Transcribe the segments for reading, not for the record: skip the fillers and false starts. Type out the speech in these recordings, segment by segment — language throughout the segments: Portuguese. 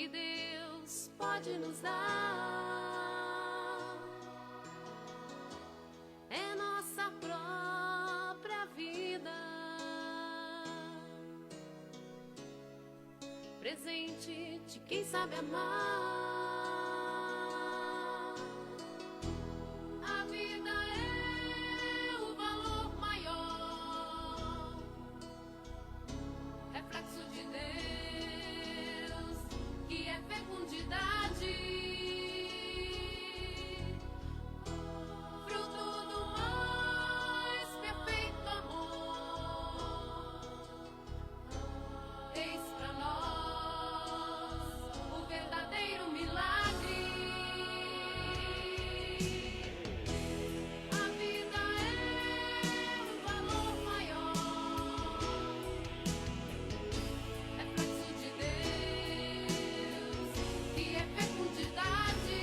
que Deus pode nos dar é nossa própria vida, presente de quem sabe amar. A vida é o valor maior, reflexo de Deus, que é fecundidade, fruto do mais perfeito amor. Eis pra nós o verdadeiro milagre. A vida é o valor maior, reflexo de Deus, que é fecundidade,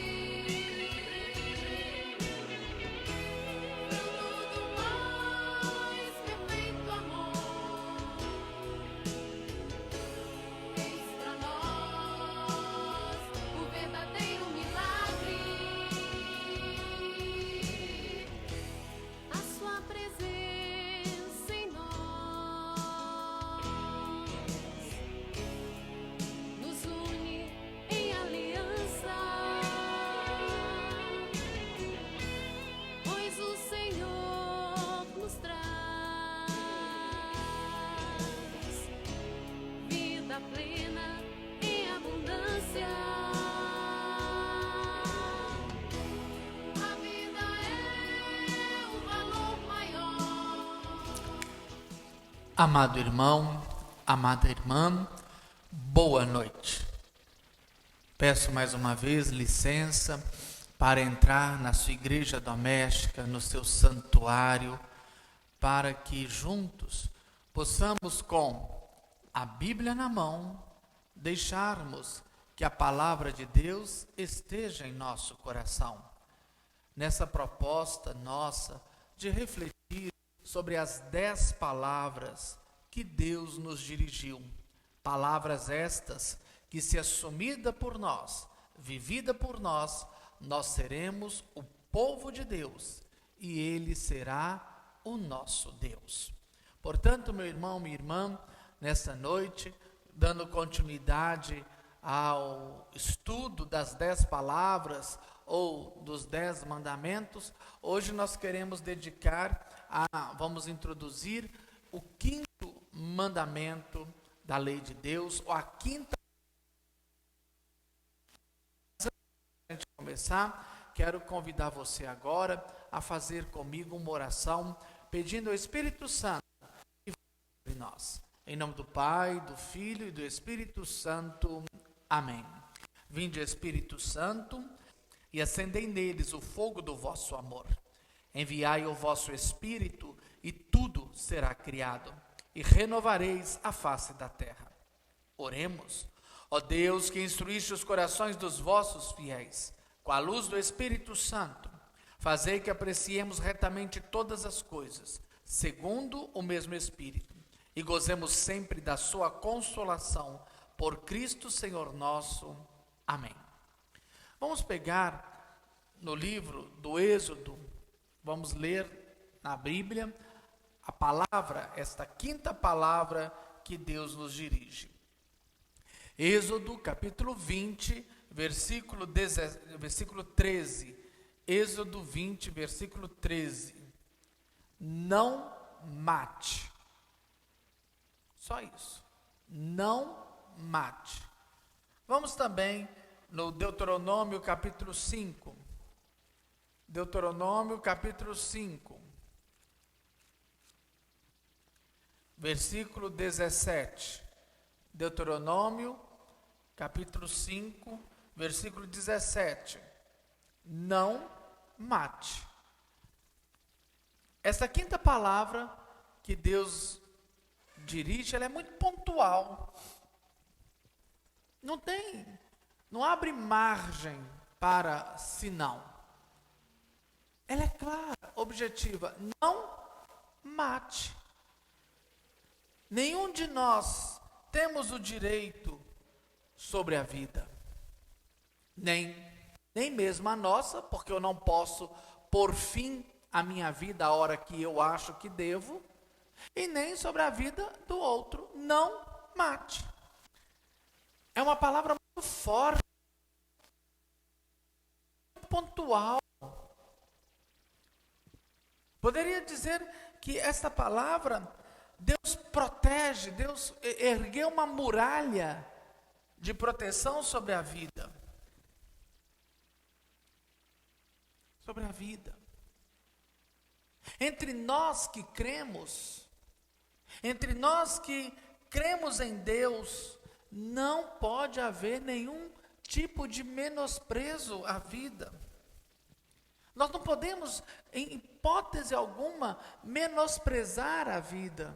fruto do mais perfeito amor. Eis pra nós o verdadeiro milagre. A sua presença em nós nos une em aliança, pois o Senhor nos traz vida plena em abundância. A vida é o valor maior. Amado irmão, amada irmã, boa noite. Peço mais uma vez licença para entrar na sua igreja doméstica, no seu santuário, para que juntos possamos, com a Bíblia na mão, deixarmos que a palavra de Deus esteja em nosso coração. Nessa proposta nossa de refletir sobre as 10 palavras que Deus nos dirigiu. Palavras estas que, se assumida por nós, vivida por nós, nós seremos o povo de Deus e Ele será o nosso Deus. Portanto, meu irmão, minha irmã, nessa noite, dando continuidade ao estudo das 10 palavras ou dos 10 mandamentos, hoje nós queremos vamos introduzir o 5º mandamento da lei de Deus, ou a 5ª. Antes de a gente começar, quero convidar você agora a fazer comigo uma oração, pedindo ao Espírito Santo que venha sobre nós. Em nome do Pai, do Filho e do Espírito Santo. Amém. Vinde, Espírito Santo, e acendei neles o fogo do vosso amor. Enviai o vosso Espírito, e tudo será criado, e renovareis a face da terra. Oremos. Ó Deus, que instruíste os corações dos vossos fiéis, com a luz do Espírito Santo, fazei que apreciemos retamente todas as coisas, segundo o mesmo Espírito, e gozemos sempre da sua consolação, por Cristo Senhor nosso. Amém. Vamos pegar no livro do Êxodo, vamos ler na Bíblia a palavra, esta 5ª palavra que Deus nos dirige. Êxodo capítulo 20, versículo 13. Êxodo 20, versículo 13. Não mate. Só isso. Não mate. Vamos também no Deuteronômio capítulo 5. Deuteronômio capítulo 5. Versículo 17. Deuteronômio capítulo 5, versículo 17. Não mate. Essa 5ª palavra que Deus dirige, ela é muito pontual. Não abre margem para senão. Ela é clara, objetiva. Não mate. Nenhum de nós temos o direito sobre a vida. Nem mesmo a nossa, porque eu não posso pôr fim à minha vida a hora que eu acho que devo, e nem sobre a vida do outro. Não mate. É uma palavra muito forte, muito pontual. Poderia dizer que esta palavra, Deus protege, Deus ergueu uma muralha de proteção sobre a vida. Sobre a vida. Entre nós que cremos em Deus, não pode haver nenhum tipo de menosprezo à vida. Nós não podemos, em hipótese alguma, menosprezar a vida.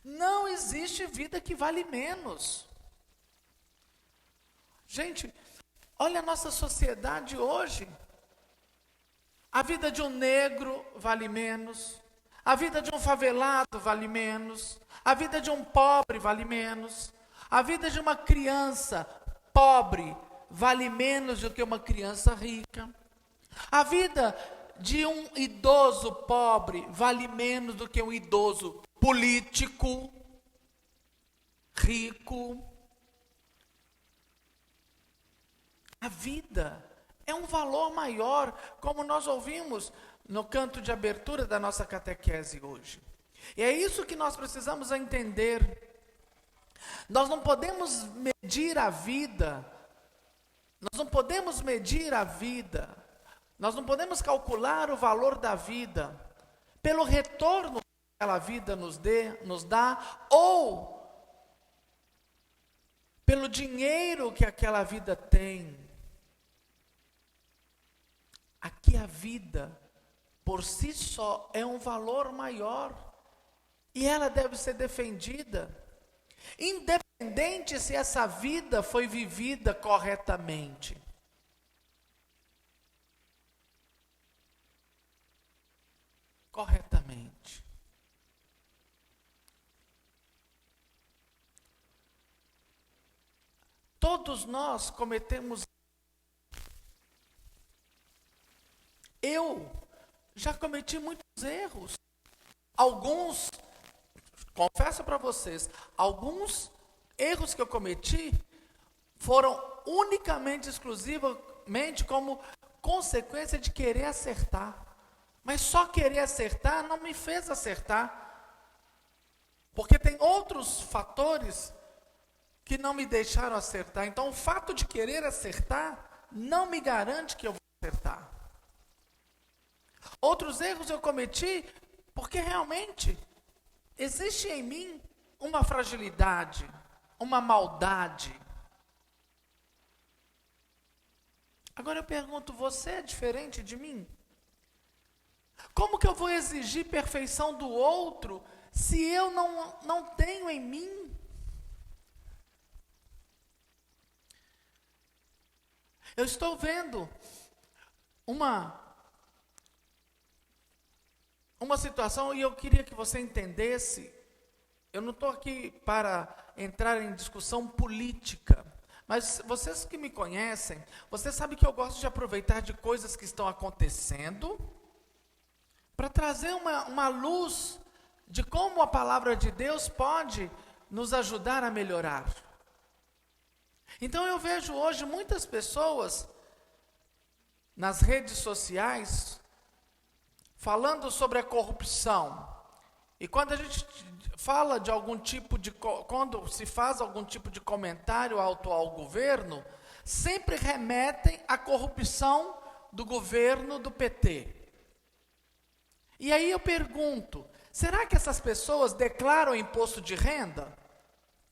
Não existe vida que vale menos. Gente, olha a nossa sociedade hoje. A vida de um negro vale menos. A vida de um favelado vale menos. A vida de um pobre vale menos. A vida de uma criança pobre vale menos do que uma criança rica. A vida de um idoso pobre vale menos do que um idoso político, rico. A vida é um valor maior, como nós ouvimos no canto de abertura da nossa catequese hoje. E é isso que nós precisamos entender. Nós não podemos medir a vida, nós não podemos calcular o valor da vida pelo retorno que aquela vida nos dá, ou pelo dinheiro que aquela vida tem. Aqui a vida, por si só, é um valor maior, e ela deve ser defendida, independente se essa vida foi vivida corretamente. Corretamente. Todos nós cometemos. Eu já cometi muitos erros. Alguns, confesso para vocês, alguns erros que eu cometi foram unicamente, exclusivamente como consequência de querer acertar. Mas só querer acertar não me fez acertar. Porque tem outros fatores que não me deixaram acertar. Então o fato de querer acertar não me garante que eu vou acertar. Outros erros eu cometi porque realmente existe em mim uma fragilidade, uma maldade. Agora eu pergunto, você é diferente de mim? Como que eu vou exigir perfeição do outro se eu não tenho em mim? Eu estou vendo uma situação, e eu queria que você entendesse. Eu não estou aqui para entrar em discussão política, mas vocês que me conhecem, vocês sabem que eu gosto de aproveitar de coisas que estão acontecendo para trazer uma luz de como a palavra de Deus pode nos ajudar a melhorar. Então eu vejo hoje muitas pessoas nas redes sociais falando sobre a corrupção. E quando a gente fala de algum tipo de, quando se faz algum tipo de comentário ao atual governo, sempre remetem à corrupção do governo do PT. E aí eu pergunto, será que essas pessoas declaram imposto de renda,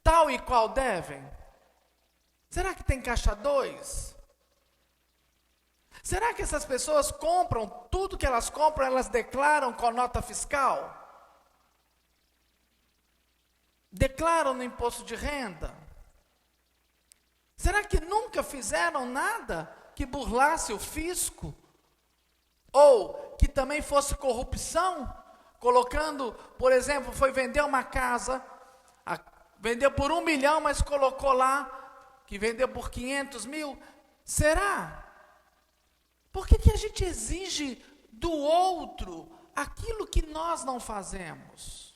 tal e qual devem? Será que tem caixa 2? Será que essas pessoas compram, tudo que elas compram, elas declaram com nota fiscal? Declaram no imposto de renda? Será que nunca fizeram nada que burlasse o fisco? Ou que também fosse corrupção? Colocando, por exemplo, foi vender uma casa, vendeu por 1 milhão, mas colocou lá que vendeu por 500 mil? Será? Por que a gente exige do outro aquilo que nós não fazemos?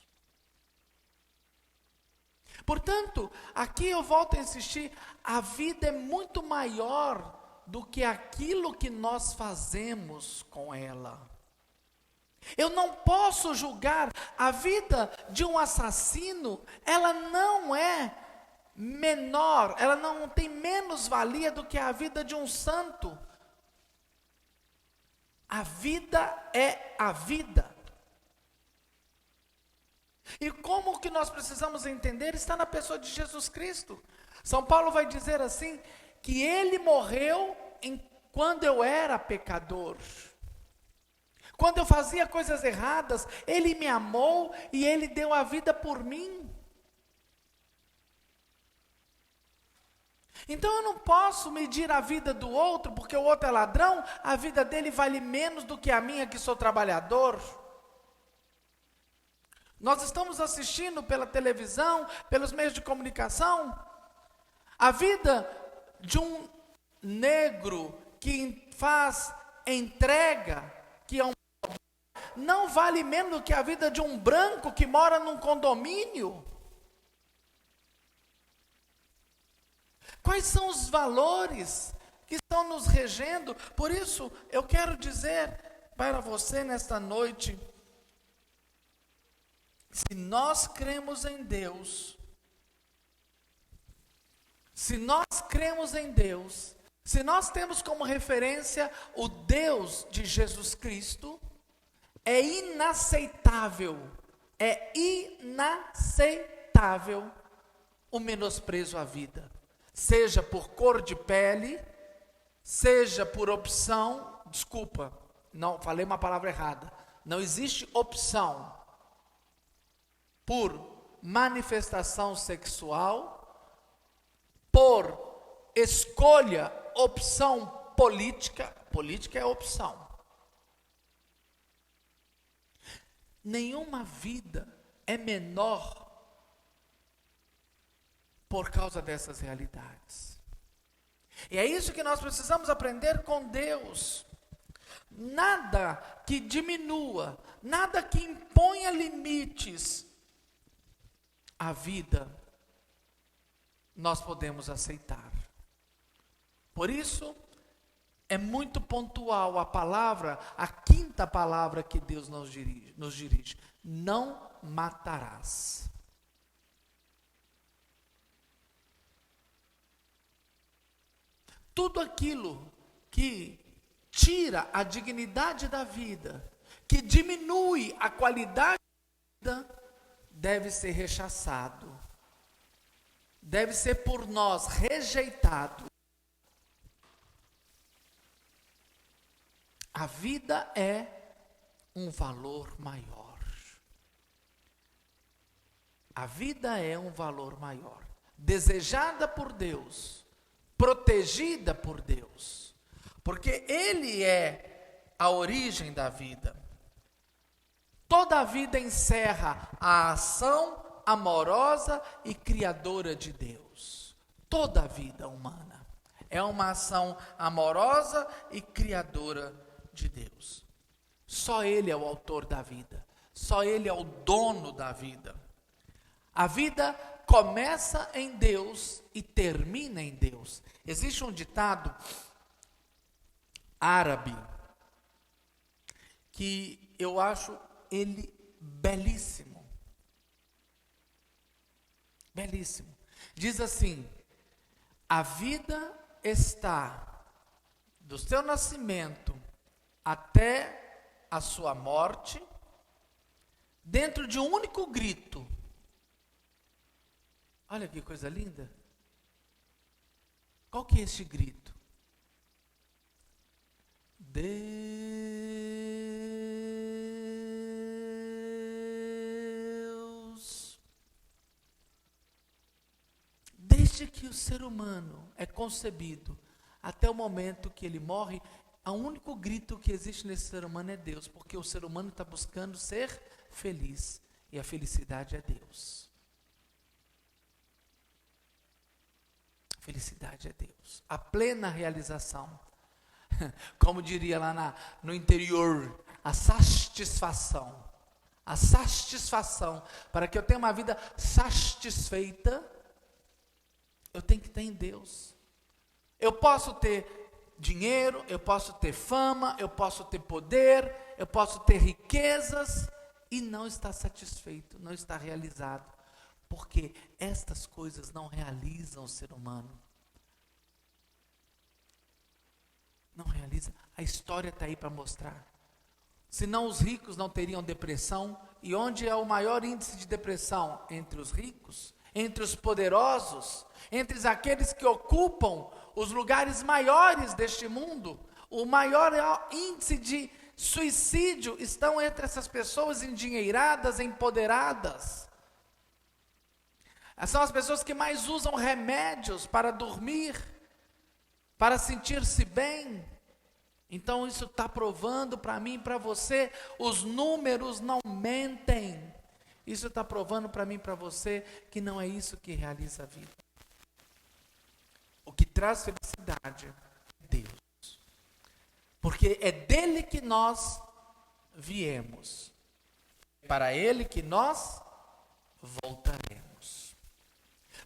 Portanto, aqui eu volto a insistir, a vida é muito maior do que aquilo que nós fazemos com ela. Eu não posso julgar a vida de um assassino, ela não é menor, ela não tem menos valia do que a vida de um santo. A vida é a vida. E como que nós precisamos entender está na pessoa de Jesus Cristo. São Paulo vai dizer assim, que ele morreu quando eu era pecador. Quando eu fazia coisas erradas, ele me amou e ele deu a vida por mim. Então eu não posso medir a vida do outro, porque o outro é ladrão, a vida dele vale menos do que a minha, que sou trabalhador. Nós estamos assistindo pela televisão, pelos meios de comunicação, a vida de um negro que faz entrega, que é não vale menos do que a vida de um branco que mora num condomínio. Quais são os valores que estão nos regendo? Por isso, eu quero dizer para você nesta noite, se nós cremos em Deus, se nós cremos em Deus, se nós temos como referência o Deus de Jesus Cristo, é inaceitável o menosprezo à vida. Seja por cor de pele, seja por opção, desculpa, não, falei uma palavra errada. Não existe opção por manifestação sexual, por escolha, opção política. Política é opção. Nenhuma vida é menor por causa dessas realidades. E é isso que nós precisamos aprender com Deus. Nada que diminua, nada que imponha limites à vida, nós podemos aceitar. Por isso, é muito pontual a palavra, a quinta palavra que Deus nos dirige. Não matarás. Tudo aquilo que tira a dignidade da vida, que diminui a qualidade da vida, deve ser rechaçado. Deve ser por nós rejeitado. A vida é um valor maior. A vida é um valor maior. Desejada por Deus, protegida por Deus, porque Ele é a origem da vida. Toda a vida encerra a ação amorosa e criadora de Deus. Toda a vida humana é uma ação amorosa e criadora de Deus. Só Ele é o autor da vida. Só Ele é o dono da vida. A vida começa em Deus e termina em Deus. Existe um ditado árabe que eu acho ele belíssimo. Belíssimo. Diz assim: a vida está do seu nascimento até a sua morte dentro de um único grito. Olha que coisa linda. Qual que é este grito? Deus. Desde que o ser humano é concebido até o momento que ele morre, o único grito que existe nesse ser humano é Deus, porque o ser humano está buscando ser feliz e a felicidade é Deus. Felicidade é Deus, a plena realização. Como diria lá no interior, a satisfação. A satisfação. Para que eu tenha uma vida satisfeita, eu tenho que ter em Deus. Eu posso ter dinheiro, eu posso ter fama, eu posso ter poder, eu posso ter riquezas e não estar satisfeito, não estar realizado. Porque estas coisas não realizam o ser humano. Não realiza. A história está aí para mostrar. Senão os ricos não teriam depressão. E onde é o maior índice de depressão? Entre os ricos, entre os poderosos, entre aqueles que ocupam os lugares maiores deste mundo. O maior índice de suicídio estão entre essas pessoas endinheiradas, empoderadas. São as pessoas que mais usam remédios para dormir, para sentir-se bem. Então isso está provando para mim e para você, os números não mentem. Isso está provando para mim e para você que não é isso que realiza a vida. O que traz felicidade é Deus. Porque é dele que nós viemos. É para ele que nós voltaremos.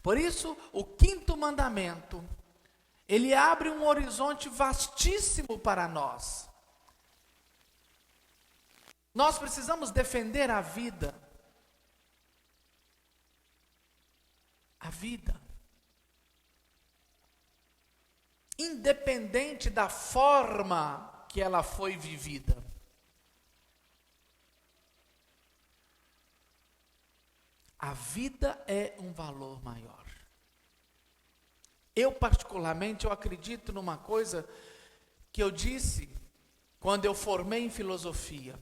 Por isso, o quinto mandamento, ele abre um horizonte vastíssimo para nós. Nós precisamos defender a vida. A vida. Independente da forma que ela foi vivida. A vida é um valor maior. Eu particularmente, eu acredito numa coisa que eu disse quando eu formei em filosofia.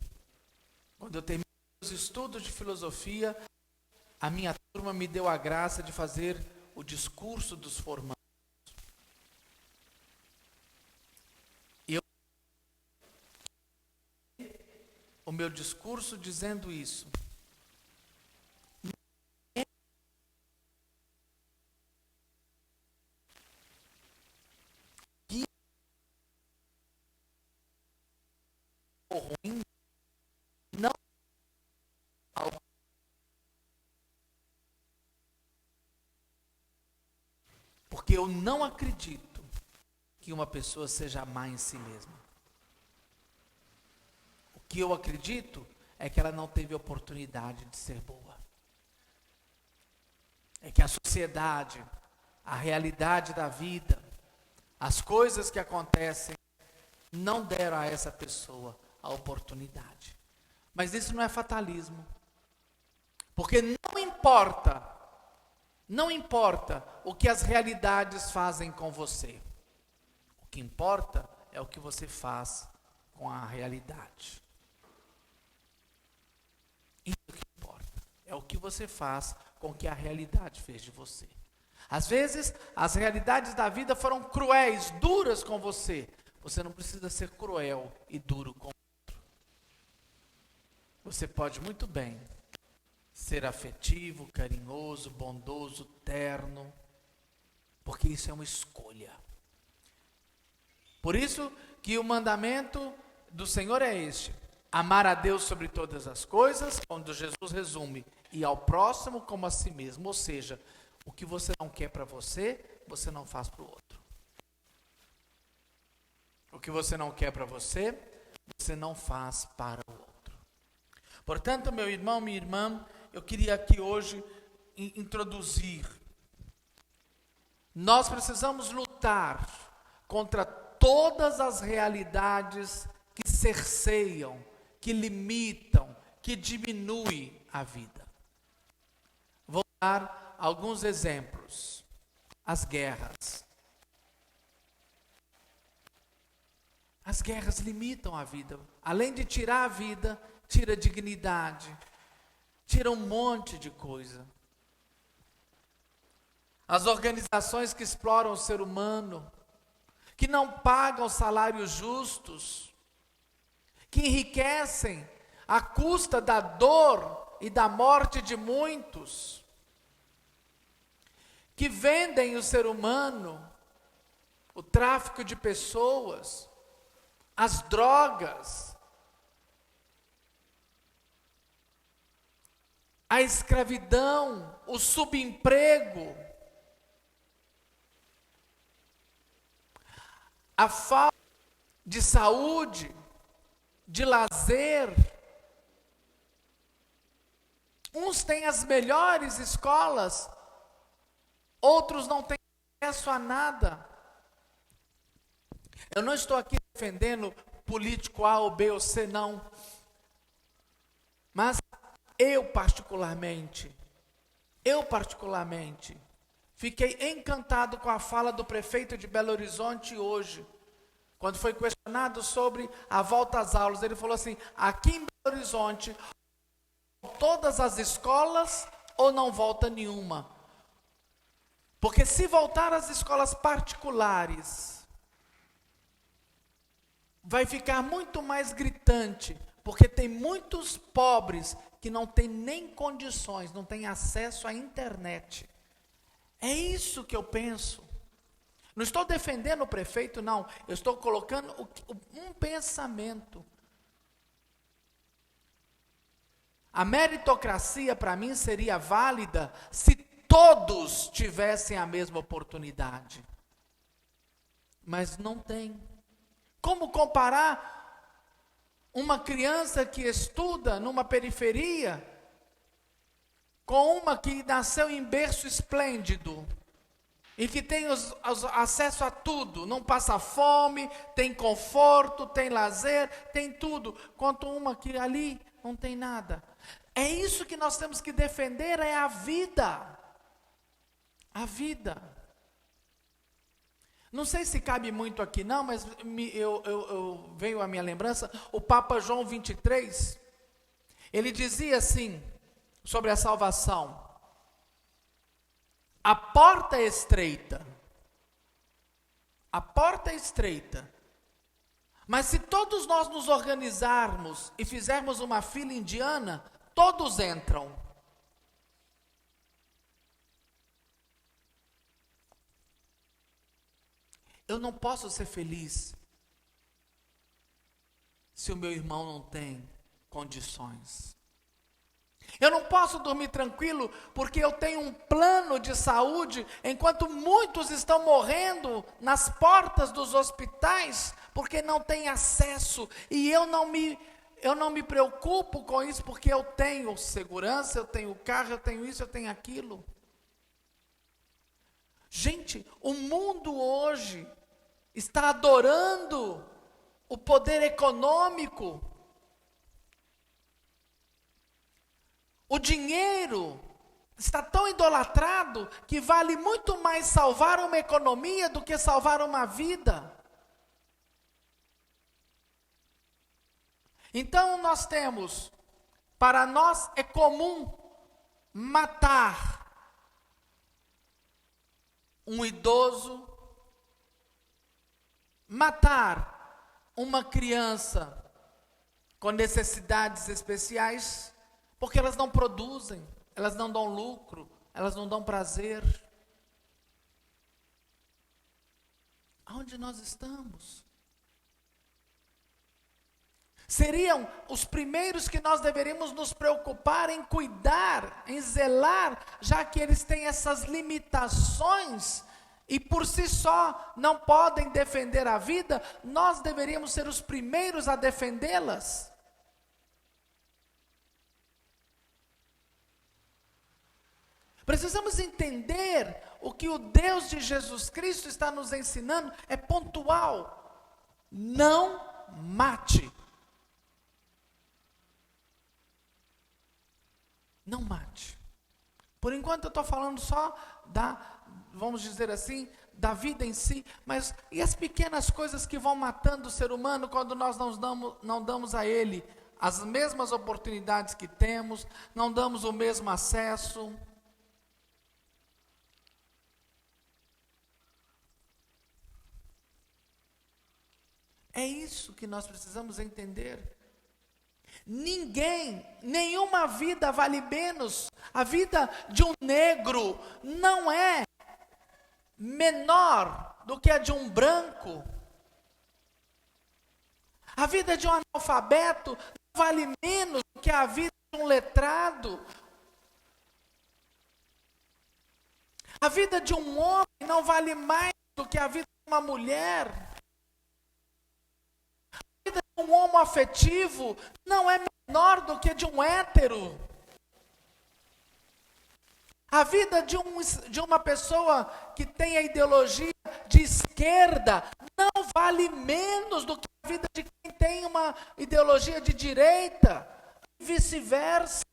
Quando eu terminei os estudos de filosofia, a minha turma me deu a graça de fazer o discurso dos formandos. E eu o meu discurso dizendo isso. Ruim, não porque eu não acredito que uma pessoa seja má em si mesma. O que eu acredito é que ela não teve oportunidade de ser boa. É que a sociedade, a realidade da vida, as coisas que acontecem, não deram a essa pessoa a oportunidade. Mas isso não é fatalismo. Porque não importa o que as realidades fazem com você. O que importa é o que você faz com a realidade. Isso que importa. É o que você faz com o que a realidade fez de você. Às vezes, as realidades da vida foram cruéis, duras com você. Você não precisa ser cruel e duro com o outro. Você pode muito bem ser afetivo, carinhoso, bondoso, terno, porque isso é uma escolha. Por isso que o mandamento do Senhor é este: amar a Deus sobre todas as coisas, quando Jesus resume, e ao próximo como a si mesmo. Ou seja, o que você não quer para você, você não faz para o outro. O que você não quer para você, você não faz para o outro. Portanto, meu irmão, minha irmã, eu queria aqui hoje introduzir. Nós precisamos lutar contra todas as realidades que cerceiam, que limitam, que diminuem a vida. Vou dar alguns exemplos. As guerras. As guerras limitam a vida. Além de tirar a vida, tira a dignidade, tira um monte de coisa. As organizações que exploram o ser humano, que não pagam salários justos, que enriquecem à custa da dor e da morte de muitos, que vendem o ser humano, o tráfico de pessoas, as drogas, a escravidão, o subemprego, a falta de saúde, de lazer. Uns têm as melhores escolas, outros não têm acesso a nada. Eu não estou aqui defendendo político A ou B ou C, não. Mas eu particularmente, fiquei encantado com a fala do prefeito de Belo Horizonte hoje, quando foi questionado sobre a volta às aulas. Ele falou assim: aqui em Belo Horizonte, todas as escolas ou não volta nenhuma. Porque se voltar às escolas particulares, vai ficar muito mais gritante, porque tem muitos pobres que não têm nem condições, não têm acesso à internet. É isso que eu penso. Não estou defendendo o prefeito, não. Eu estou colocando um pensamento. A meritocracia para mim seria válida se todos tivessem a mesma oportunidade. Mas não tem. Como comparar uma criança que estuda numa periferia com uma que nasceu em berço esplêndido e que tem acesso a tudo, não passa fome, tem conforto, tem lazer, tem tudo, quanto uma que ali não tem nada? É isso que nós temos que defender, é a vida. A vida. Não sei se cabe muito aqui não, mas veio à minha lembrança, o Papa João 23, ele dizia assim, sobre a salvação: a porta é estreita, mas se todos nós nos organizarmos e fizermos uma fila indiana, todos entram. Eu não posso ser feliz se o meu irmão não tem condições. Eu não posso dormir tranquilo porque eu tenho um plano de saúde, enquanto muitos estão morrendo nas portas dos hospitais porque não têm acesso. E eu não me preocupo com isso porque eu tenho segurança, eu tenho carro, eu tenho isso, eu tenho aquilo. Gente, o mundo hoje está adorando o poder econômico. O dinheiro está tão idolatrado que vale muito mais salvar uma economia do que salvar uma vida. Então nós temos, para nós é comum matar um idoso, matar uma criança com necessidades especiais, porque elas não produzem, elas não dão lucro, elas não dão prazer. Aonde nós estamos? Seriam os primeiros que nós deveríamos nos preocupar em cuidar, em zelar, já que eles têm essas limitações e por si só não podem defender a vida, nós deveríamos ser os primeiros a defendê-las. Precisamos entender o que o Deus de Jesus Cristo está nos ensinando, é pontual. Não mate. Não mate. Por enquanto eu estou falando só vamos dizer assim, da vida em si, mas e as pequenas coisas que vão matando o ser humano quando nós não damos a ele as mesmas oportunidades que temos, não damos o mesmo acesso? É isso que nós precisamos entender. Nenhuma vida vale menos. A vida de um negro não é menor do que a de um branco. A vida de um analfabeto não vale menos do que a vida de um letrado. A vida de um homem não vale mais do que a vida de uma mulher. A vida de um homoafetivo não é menor do que de um hétero. A vida de uma pessoa que tem a ideologia de esquerda não vale menos do que a vida de quem tem uma ideologia de direita, e vice-versa.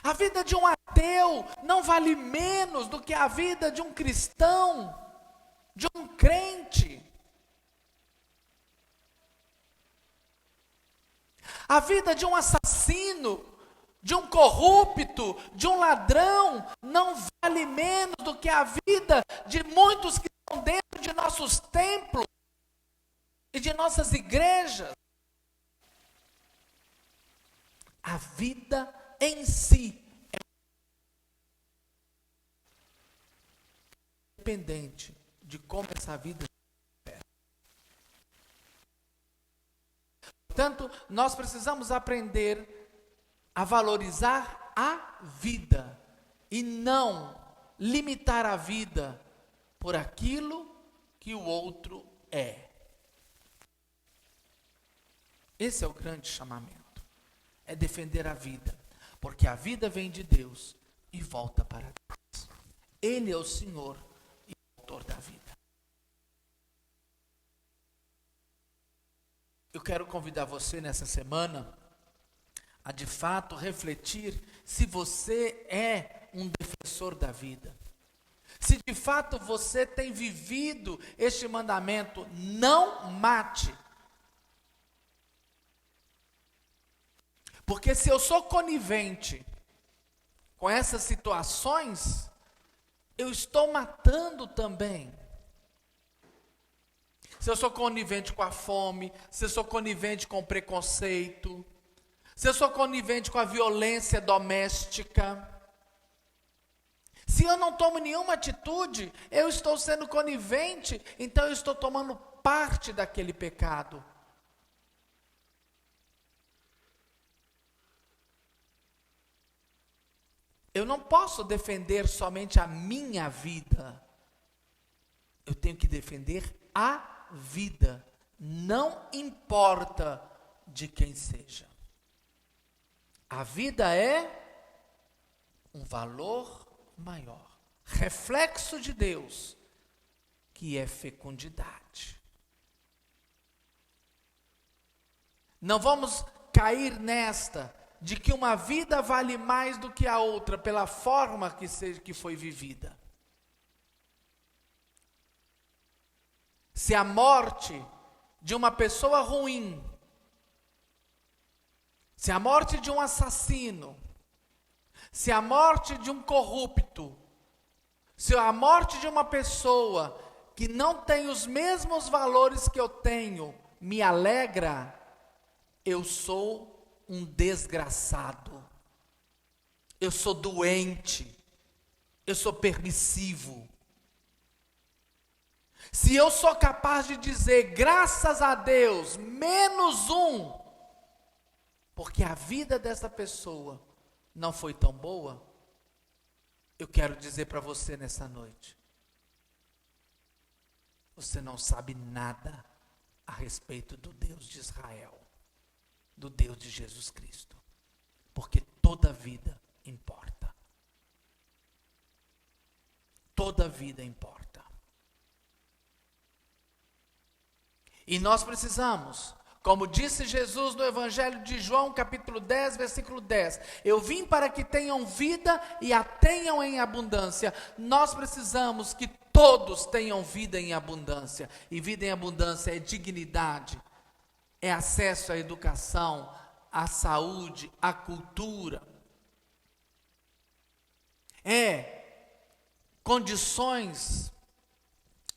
A vida de um ateu não vale menos do que a vida de um cristão, de um crente. A vida de um assassino, de um corrupto, de um ladrão, não vale menos do que a vida de muitos que estão dentro de nossos templos e de nossas igrejas. A vida em si é independente de como essa vida é. Portanto, nós precisamos aprender a valorizar a vida e não limitar a vida por aquilo que o outro é. Esse é o grande chamamento. É defender a vida, porque a vida vem de Deus e volta para Deus. Ele é o Senhor e autor da vida. Eu quero convidar você nessa semana a de fato refletir se você é um defensor da vida. Se de fato você tem vivido este mandamento, não mate. Porque se eu sou conivente com essas situações, eu estou matando também. Se eu sou conivente com a fome, se eu sou conivente com o preconceito, se eu sou conivente com a violência doméstica, se eu não tomo nenhuma atitude, eu estou sendo conivente, então eu estou tomando parte daquele pecado. Eu não posso defender somente a minha vida. Eu tenho que defender a vida, não importa de quem seja. A vida é um valor maior, reflexo de Deus, que é fecundidade. Não vamos cair nesta de que uma vida vale mais do que a outra pela forma que foi vivida. Se a morte de uma pessoa ruim, se a morte de um assassino, se a morte de um corrupto, se a morte de uma pessoa que não tem os mesmos valores que eu tenho, me alegra, eu sou um desgraçado, eu sou doente, eu sou permissivo. Se eu sou capaz de dizer, graças a Deus, menos um, porque a vida dessa pessoa não foi tão boa, eu quero dizer para você nessa noite, você não sabe nada a respeito do Deus de Israel, do Deus de Jesus Cristo, porque toda vida importa. Toda vida importa. E nós precisamos, como disse Jesus no Evangelho de João, capítulo 10, versículo 10, eu vim para que tenham vida e a tenham em abundância. Nós precisamos que todos tenham vida em abundância. E vida em abundância é dignidade, é acesso à educação, à saúde, à cultura. É condições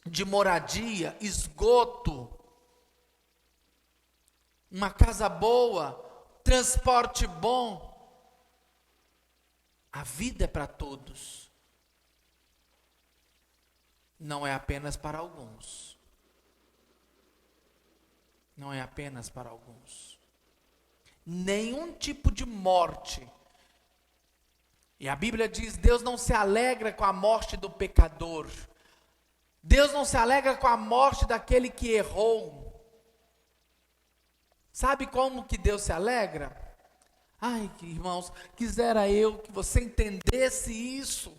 de moradia, esgoto, uma casa boa, transporte bom. A vida é para todos. Não é apenas para alguns. Não é apenas para alguns. Nenhum tipo de morte. E a Bíblia diz: Deus não se alegra com a morte do pecador. Deus não se alegra com a morte daquele que errou. Sabe como que Deus se alegra? Ai, irmãos, quisera eu que você entendesse isso.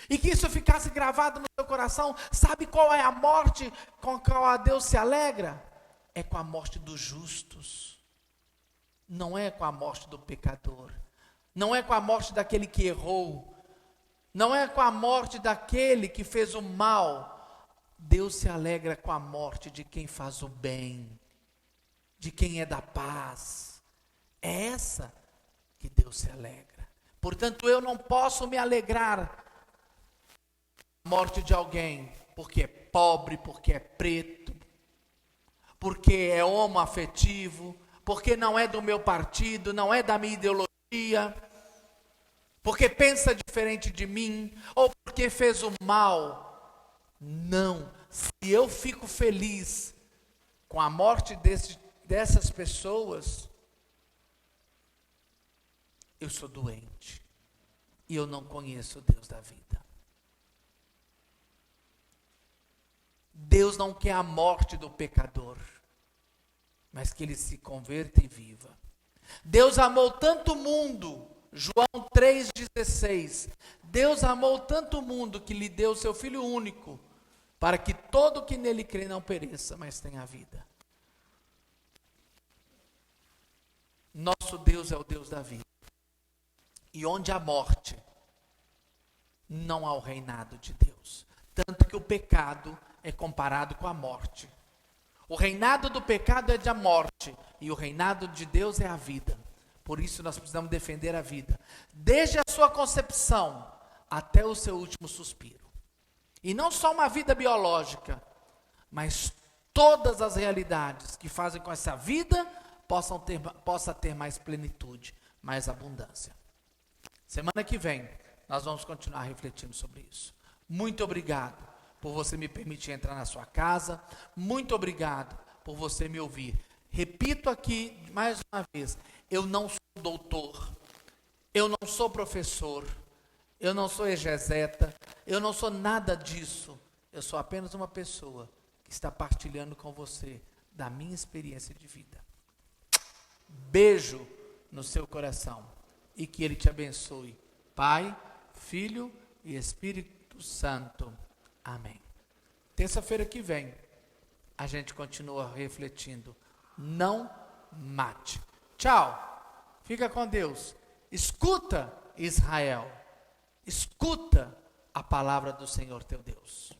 E que isso ficasse gravado no seu coração. Sabe qual é a morte com a qual Deus se alegra? É com a morte dos justos. Não é com a morte do pecador. Não é com a morte daquele que errou. Não é com a morte daquele que fez o mal. Deus se alegra com a morte de quem faz o bem, de quem é da paz. É essa que Deus se alegra. Portanto, eu não posso me alegrar com a morte de alguém porque é pobre, porque é preto, porque é homoafetivo, porque não é do meu partido, não é da minha ideologia, porque pensa diferente de mim, ou porque fez o mal. Não. Se eu fico feliz com a morte dessas pessoas, eu sou doente. E eu não conheço o Deus da vida. Deus não quer a morte do pecador, mas que ele se converta e viva. Deus amou tanto o mundo, João 3,16. Deus amou tanto o mundo que lhe deu seu Filho único, para que todo que nele crê não pereça, mas tenha vida. Nosso Deus é o Deus da vida. E onde há morte, não há o reinado de Deus. Tanto que o pecado é comparado com a morte. O reinado do pecado é da morte, e o reinado de Deus é a vida. Por isso nós precisamos defender a vida, desde a sua concepção até o seu último suspiro. E não só uma vida biológica, mas todas as realidades que fazem com que essa vida possa ter mais plenitude, mais abundância. Semana que vem, nós vamos continuar refletindo sobre isso. Muito obrigado por você me permitir entrar na sua casa. Muito obrigado por você me ouvir. Repito aqui mais uma vez, eu não sou doutor, eu não sou professor, eu não sou exegeta, eu não sou nada disso. Eu sou apenas uma pessoa que está partilhando com você da minha experiência de vida. Beijo no seu coração e que Ele te abençoe. Pai, Filho e Espírito Santo. Amém. Terça-feira que vem, a gente continua refletindo. Não mate. Tchau. Fica com Deus. Escuta, Israel. Escuta a palavra do Senhor teu Deus.